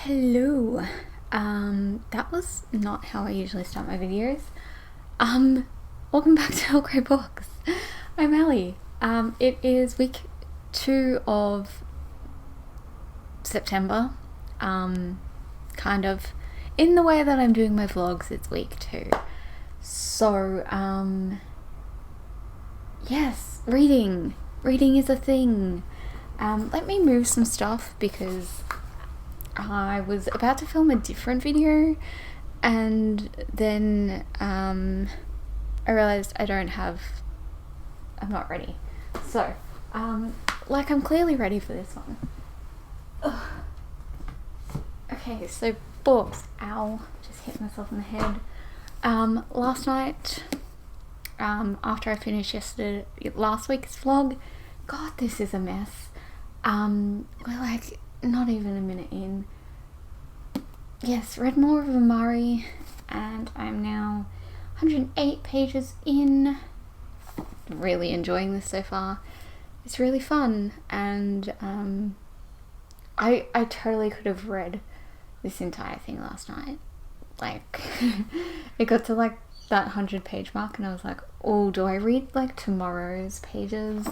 Hello. That was not how I usually start my videos. Welcome back to All Grey Books. I'm Ellie. It is week 2 of September. Kind of in the way that I'm doing my vlogs, it's week 2. So, yes, reading. Reading is a thing. Let me move some stuff because I was about to film a different video and then I realized I'm not ready. So, I'm clearly ready for this one. Ugh. Okay, so books. Ow, just hit myself in the head. Last night, after I finished last week's vlog, God, this is a mess. We're like not even a minute in. Yes, read more of Amari, and I'm now 108 pages in. Really enjoying this so far. It's really fun, and I totally could have read this entire thing last night. Like, it got to like that 100-page mark, and I was like, oh, do I read like tomorrow's pages?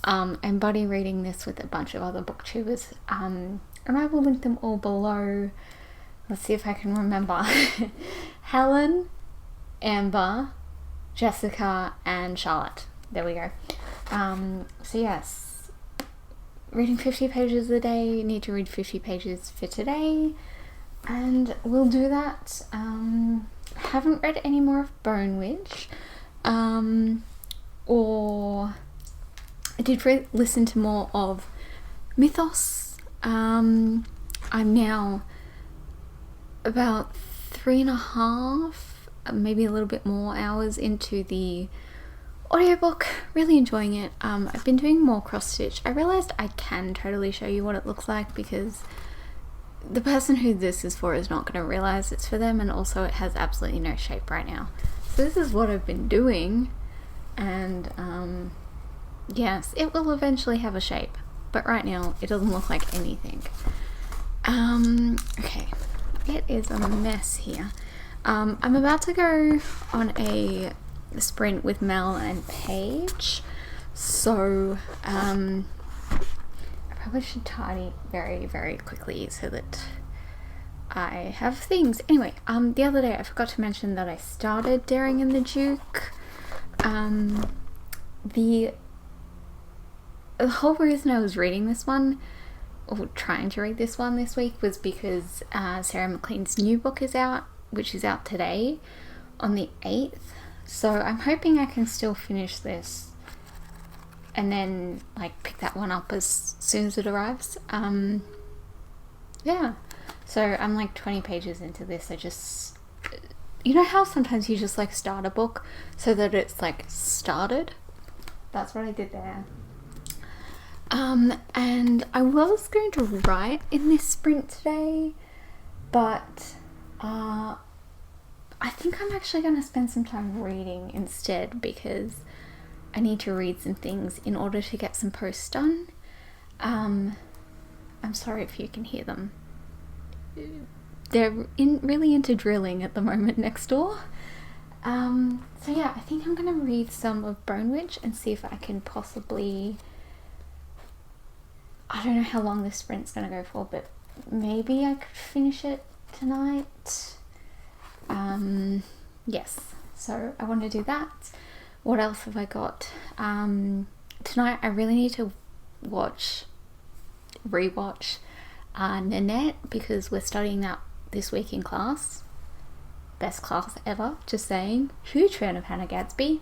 I'm buddy reading this with a bunch of other booktubers, and I will link them all below. Let's see if I can remember. Helen, Amber, Jessica, and Charlotte. There we go. So yes, reading 50 pages a day. Need to read 50 pages for today, and we'll do that. Haven't read any more of Bone Witch, or I did listen to more of Mythos. I'm now about 3.5, maybe a little bit more hours into the audiobook. Really enjoying it. I've been doing more cross stitch. I realized I can totally show you what it looks like because the person who this is for is not going to realize it's for them, and also it has absolutely no shape right now. So this is what I've been doing, and yes, it will eventually have a shape, but right now it doesn't look like anything. Okay, it is a mess here. I'm about to go on a sprint with Mel and Paige, so I probably should tidy very, very quickly so that I have things. Anyway, the other day I forgot to mention that I started Daring and the Duke. The whole reason I was reading this one, or trying to read this one this week, was because Sarah McLean's new book is out, which is out today on the 8th. So I'm hoping I can still finish this and then like pick that one up as soon as it arrives. Yeah. So I'm like 20 pages into this. I just, you know how sometimes you just like start a book so that it's like started? That's what I did there. And I was going to write in this sprint today, but I think I'm actually going to spend some time reading instead because I need to read some things in order to get some posts done. I'm sorry if you can hear them. They're really into drilling at the moment next door. So yeah, I think I'm going to read some of Bone Witch and see if I can possibly, I don't know how long this sprint's going to go for, but maybe I could finish it tonight. Yes, so I want to do that. What else have I got? Tonight I really need to rewatch Nanette, because we're studying that this week in class. Best class ever, just saying. Huge fan of Hannah Gadsby.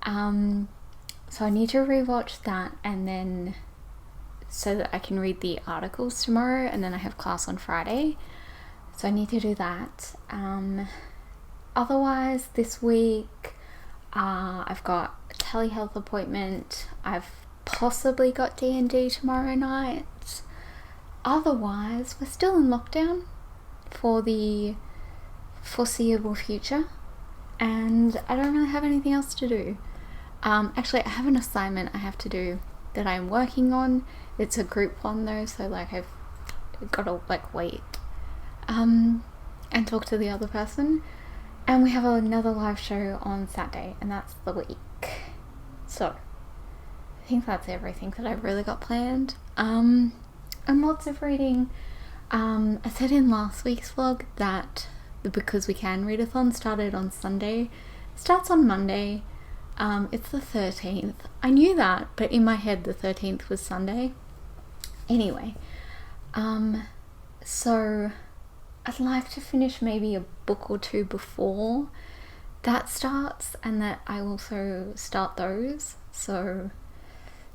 So I need to rewatch that, and then so that I can read the articles tomorrow, and then I have class on Friday. So I need to do that. Otherwise, this week I've got a telehealth appointment. I've possibly got D&D tomorrow night. Otherwise, we're still in lockdown for the foreseeable future, and I don't really have anything else to do. Actually, I have an assignment I have to do that I'm working on. It's a group one though, so like I've got to like wait and talk to the other person. And we have another live show on Saturday, and that's the week. So I think that's everything that I've really got planned. And lots of reading. I said in last week's vlog that the Because We Can readathon started on Sunday. It starts on Monday. It's the 13th. I knew that, but in my head the 13th was Sunday. Anyway, so I'd like to finish maybe a book or two before that starts, and that I also start those. So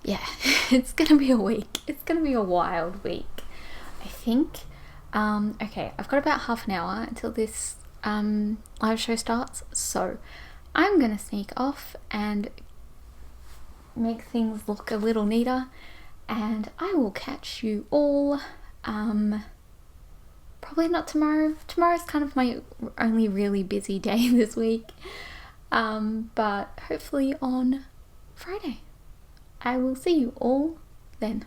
yeah, it's gonna be a week. It's gonna be a wild week, I think. Okay, I've got about half an hour until this live show starts, so I'm gonna sneak off and make things look a little neater, and I will catch you all probably not tomorrow. Tomorrow's kind of my only really busy day this week, but hopefully on Friday. I will see you all then.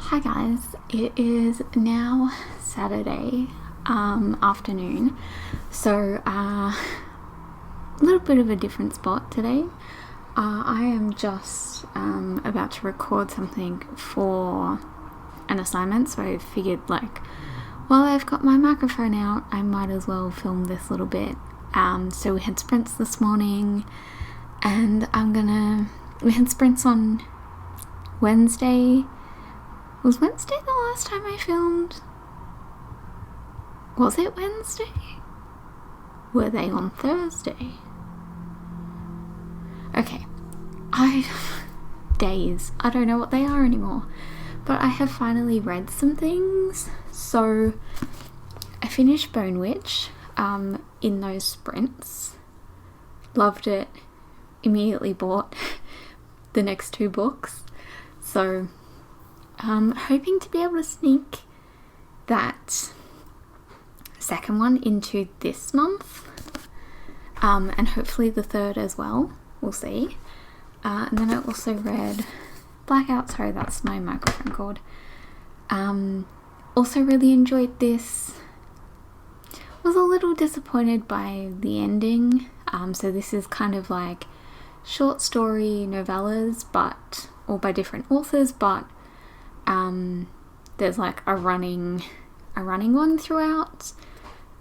Hi guys, it is now Saturday afternoon, so a little bit of a different spot today. I am just about to record something for an assignment, so I figured, like, while I've got my microphone out, I might as well film this little bit. So we had sprints this morning, and we had sprints on Wednesday. Was Wednesday the last time I filmed? Was it Wednesday? Were they on Thursday? Okay. Days. I don't know what they are anymore. But I have finally read some things. So I finished Bone Witch in those sprints. Loved it. Immediately bought the next two books. So hoping to be able to sneak that second one into this month, and hopefully the third as well. We'll see. And then I also read Blackout. Sorry, that's my microphone cord. Also really enjoyed this. Was a little disappointed by the ending. So this is kind of like short story novellas, but all by different authors, but there's like a running one throughout,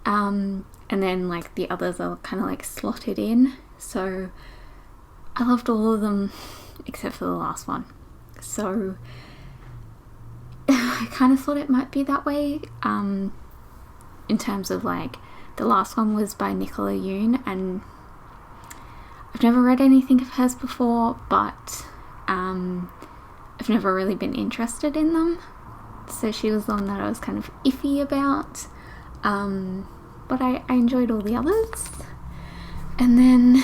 and then like the others are kind of like slotted in. So I loved all of them except for the last one. So I kind of thought it might be that way, in terms of like the last one was by Nicola Yoon, and I've never read anything of hers before, but I've never really been interested in them, so she was the one that I was kind of iffy about, but I enjoyed all the others. And then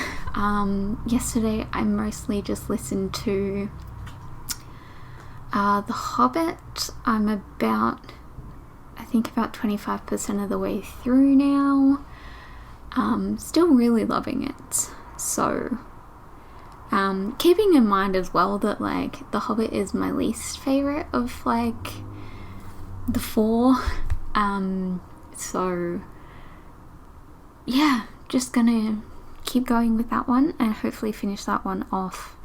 yesterday I mostly just listened to The Hobbit. I'm I think about 25% of the way through now. Still really loving it. So keeping in mind as well that like The Hobbit is my least favourite of like the four, so yeah, just gonna keep going with that one and hopefully finish that one off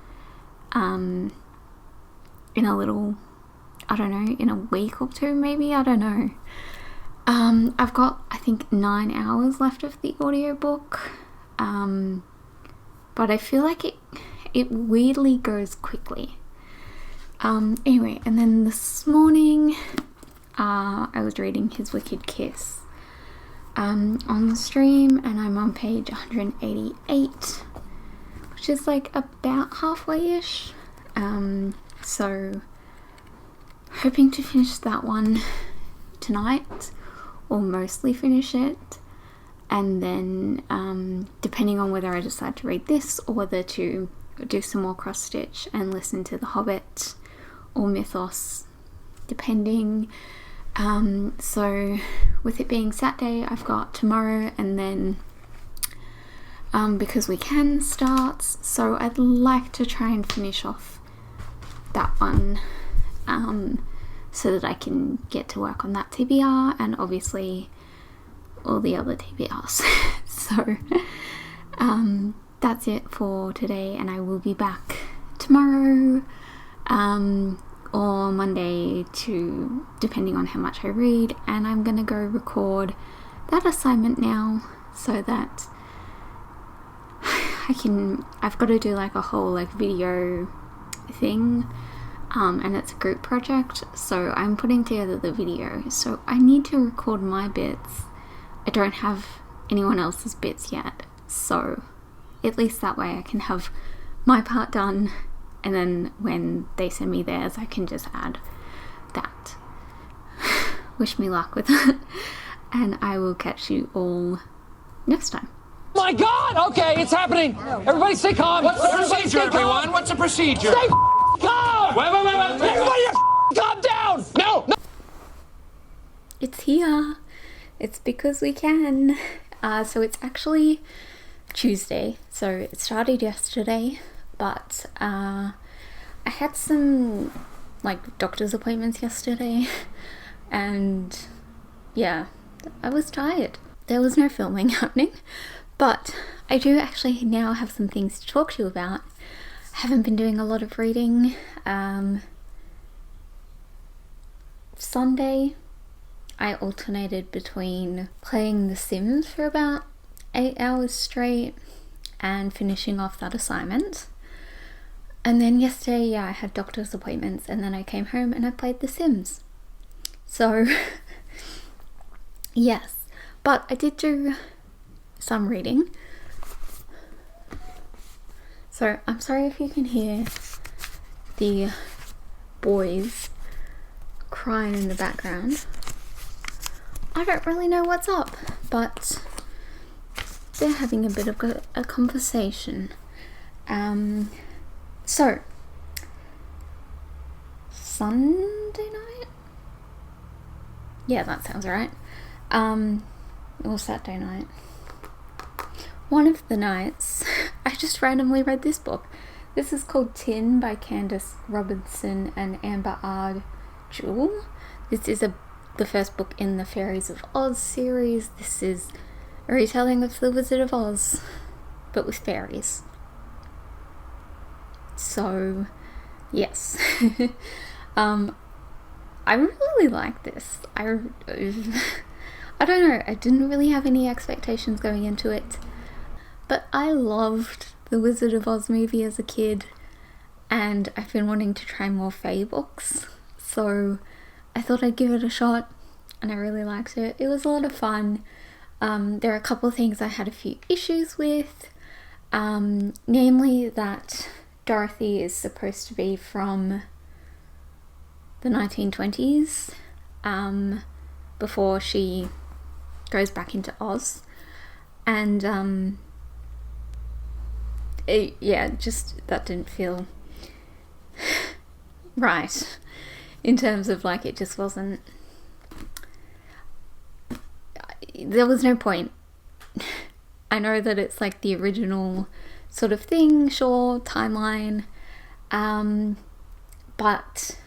in a little, I don't know, in a week or two maybe, I don't know. I've got I think 9 hours left of the audiobook, but I feel like it weirdly goes quickly. Anyway, and then this morning I was reading His Wicked Kiss on the stream, and I'm on page 188, which is like about halfway-ish. So hoping to finish that one tonight, or mostly finish it, and then depending on whether I decide to read this or whether to do some more cross stitch and listen to The Hobbit or Mythos, depending. So with it being Saturday, I've got tomorrow, and then because we can starts, so I'd like to try and finish off that one so that I can get to work on that TBR and obviously all the other TBRs. So that's it for today, and I will be back tomorrow or Monday, to depending on how much I read, and I'm gonna go record that assignment now so that I've got to do like a whole like video thing, and it's a group project, so I'm putting together the video, so I need to record my bits. I don't have anyone else's bits yet, so at least that way I can have my part done, and then when they send me theirs I can just add that. Wish me luck with it, and I will catch you all next time. My God! Okay, it's happening. Everybody stay calm. What's the procedure, everyone? What's the procedure? Stay calm! Wait. Everybody calm down! No! It's here. It's because we can. So it's actually Tuesday, so it started yesterday, but I had some like doctor's appointments yesterday, and yeah, I was tired. There was no filming happening, but I do actually now have some things to talk to you about. I haven't been doing a lot of reading. Sunday I alternated between playing The Sims for about 8 hours straight and finishing off that assignment. And then yesterday, yeah, I had doctor's appointments, and then I came home and I played The Sims. So, yes. But I did do some reading. So, I'm sorry if you can hear the boys crying in the background. I don't really know what's up, but they're having a bit of a conversation. So, Sunday night? Yeah, that sounds right. Or Saturday night. One of the nights, I just randomly read this book. This is called Tin by Candace Robinson and Amber R. Jewell. This is the first book in the Fairies of Oz series. This is a retelling of The Wizard of Oz, but with fairies. So, yes. I really like this. I don't know, I didn't really have any expectations going into it, but I loved the Wizard of Oz movie as a kid, and I've been wanting to try more Fae books, so I thought I'd give it a shot, and I really liked it. It was a lot of fun. There are a couple of things I had a few issues with, namely that Dorothy is supposed to be from the 1920s, before she goes back into Oz, and just that didn't feel right in terms of like, it just wasn't, there was no point. I know that it's like the original sort of thing, sure, timeline, but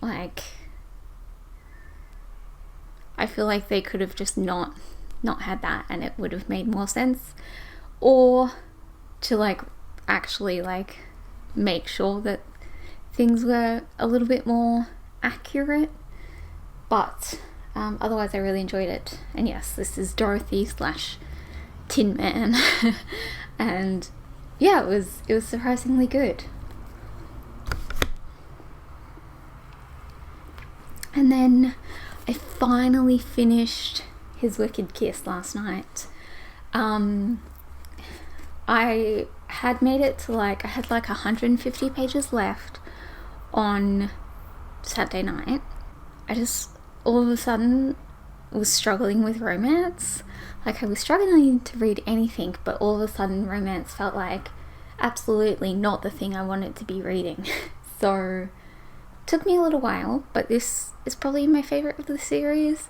like, I feel like they could have just not had that, and it would have made more sense, or to like actually like make sure that things were a little bit more accurate. But otherwise I really enjoyed it, and yes, this is Dorothy / Tin Man and yeah, it was surprisingly good. And then I finally finished His Wicked Kiss last night. I had made it to like, I had like 150 pages left on Saturday night. I just all of a sudden was struggling with romance. Like I was struggling to read anything, but all of a sudden romance felt like absolutely not the thing I wanted to be reading. So it took me a little while, but this is probably my favorite of the series.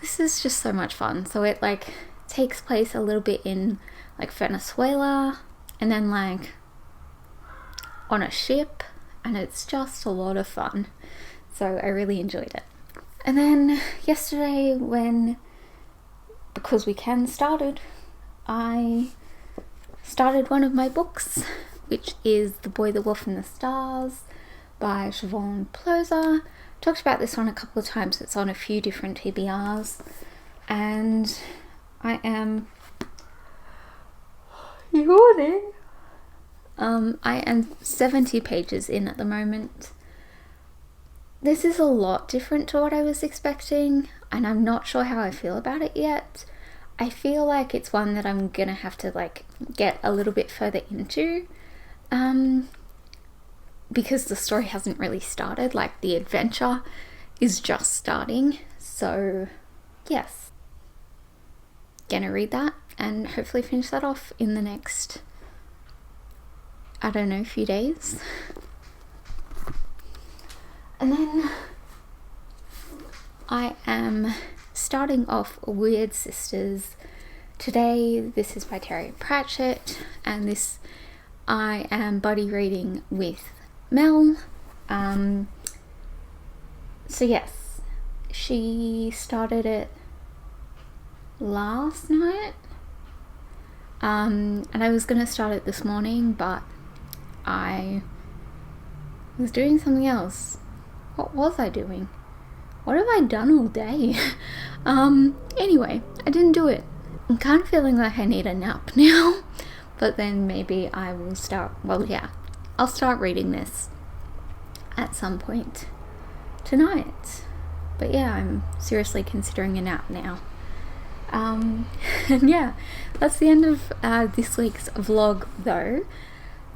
This is just so much fun. So it like takes place a little bit in like Venezuela and then like on a ship, and it's just a lot of fun. So I really enjoyed it. And then yesterday when Because Weekend started, I started one of my books, which is The Boy, the Wolf and the Stars by Siobhan Ploza. Talked about this one a couple of times. It's on a few different TBRs, and I am yawning. I am 70 pages in at the moment. This is a lot different to what I was expecting, and I'm not sure how I feel about it yet. I feel like it's one that I'm gonna have to like get a little bit further into, because the story hasn't really started. Like the adventure is just starting. So yes, gonna read that and hopefully finish that off in the next, I don't know, few days. And then I am starting off Weird Sisters today. This is by Terry Pratchett, and this I am buddy reading with Mel. So yes, she started it last night, and I was gonna start it this morning, but I was doing something else. What was I doing? What have I done all day? Anyway, I didn't do it. I'm kind of feeling like I need a nap now, but then maybe I will start, well yeah, I'll start reading this at some point tonight. But yeah, I'm seriously considering a nap now. And yeah, that's the end of this week's vlog though.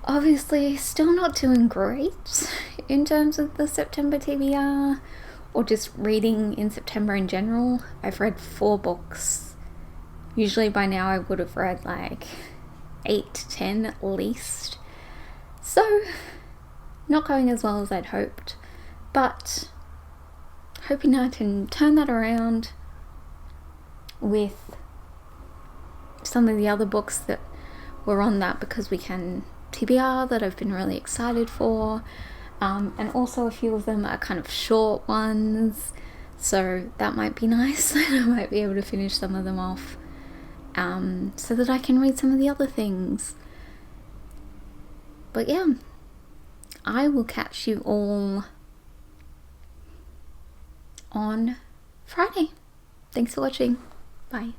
Obviously still not doing great in terms of the September TBR or just reading in September in general. I've read 4 books. Usually by now I would have read like 8 to 10 at least. So not going as well as I'd hoped, but hoping I can turn that around with some of the other books that were on that Because We Can TBR that I've been really excited for, and also a few of them are kind of short ones, so that might be nice. I might be able to finish some of them off, so that I can read some of the other things. But yeah, I will catch you all on Friday. Thanks for watching. Bye.